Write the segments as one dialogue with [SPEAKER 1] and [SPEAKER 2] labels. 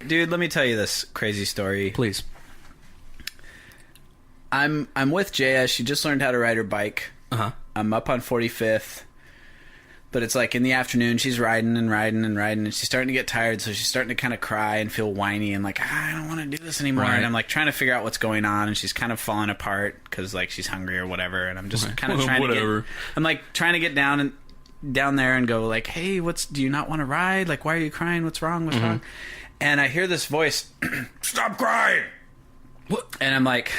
[SPEAKER 1] dude, let me tell you this crazy story.
[SPEAKER 2] Please.
[SPEAKER 1] I'm with Jaya. She just learned how to ride her bike.
[SPEAKER 2] Uh-huh.
[SPEAKER 1] I'm up on 45th. But it's like in the afternoon, she's riding, and she's starting to get tired, so she's starting to kind of cry and feel whiny and like, I don't want to do this anymore.
[SPEAKER 2] Right.
[SPEAKER 1] And I'm like trying to figure out what's going on, and she's kind of falling apart because like she's hungry or whatever. And I'm just kind of trying to get down there and go like, hey, do you not want to ride? Like, why are you crying? What's wrong? What's wrong? And I hear this voice, stop crying. What? And I'm like,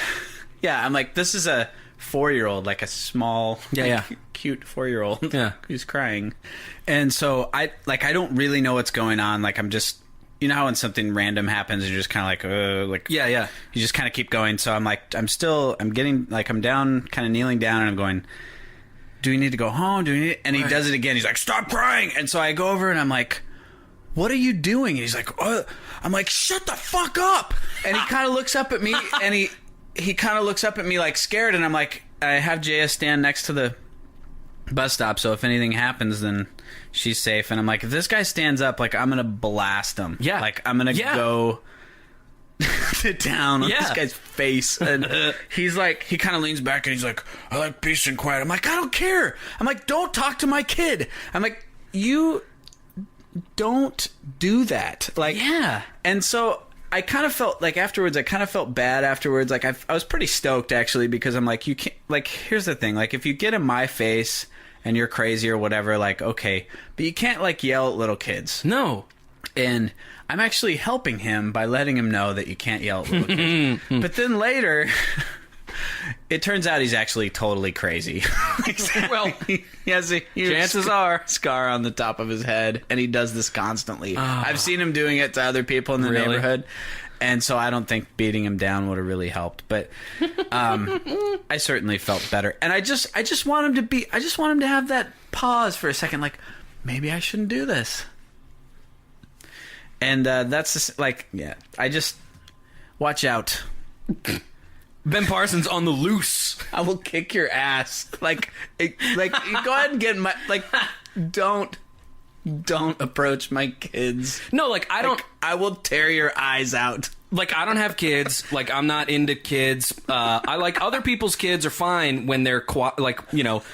[SPEAKER 1] this is a 4-year-old, like a small, cute 4-year-old who's crying. And so I don't really know what's going on. Like, I'm just, you know how when something random happens, you're just kind of like, you just kind of keep going. So I'm like, I'm down, kind of kneeling down, and I'm going, do we need to go home? And he does it again. He's like, stop crying. And so I go over and I'm like, what are you doing? And he's like, I'm like, shut the fuck up. And he kind of looks up at me, and he kind of looks up at me like scared, and I'm like, I have Jaya stand next to the bus stop, so if anything happens, then she's safe. And I'm like, if this guy stands up, like, I'm gonna blast him. Yeah. Like, I'm gonna go to town on this guy's face. And he's like, he kind of leans back and he's like, I like peace and quiet. I'm like, I don't care. I'm like, don't talk to my kid. I'm like, you don't do that. Like, and so I kind of felt like afterwards, I kind of felt bad afterwards. Like, I was pretty stoked, actually, because I'm like, you can't, like, here's the thing. Like, if you get in my face and you're crazy or whatever, like, okay, but you can't, like, yell at little kids.
[SPEAKER 2] No.
[SPEAKER 1] And I'm actually helping him by letting him know that you can't yell at little kids. But then later, it turns out he's actually totally crazy.
[SPEAKER 2] Well,
[SPEAKER 1] he has a huge scar on the top of his head, and he does this constantly. I've seen him doing it to other people in the neighborhood, and so I don't think beating him down would have really helped. But I certainly felt better, and I just want him to have that pause for a second, like, maybe I shouldn't do this. And that's just, like, I just watch out.
[SPEAKER 2] Ben Parsons on the loose.
[SPEAKER 1] I will kick your ass. Like, go ahead and get my, like, don't approach my kids.
[SPEAKER 2] No, like,
[SPEAKER 1] I will tear your eyes out.
[SPEAKER 2] Like, I don't have kids. Like, I'm not into kids. I like other people's kids are fine when they're when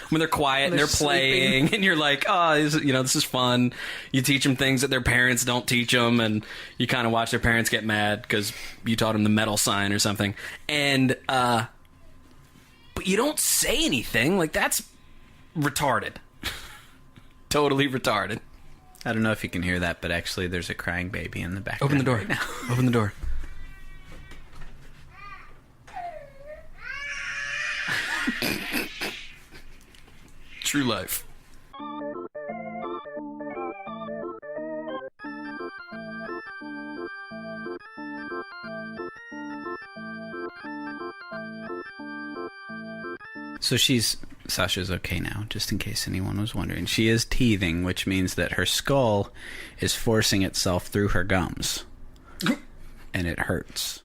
[SPEAKER 2] they're quiet and they're playing, and you're like, this is fun. You teach them things that their parents don't teach them, and you kind of watch their parents get mad because you taught them the metal sign or something. And but you don't say anything. Like, that's retarded. Totally retarded.
[SPEAKER 1] I don't know if you can hear that, but actually, there's a crying baby in the background.
[SPEAKER 2] Open the door.
[SPEAKER 1] Right now.
[SPEAKER 2] Open the door. True life.
[SPEAKER 1] So Sasha's okay now, just in case anyone was wondering. She is teething, which means that her skull is forcing itself through her gums. And it hurts.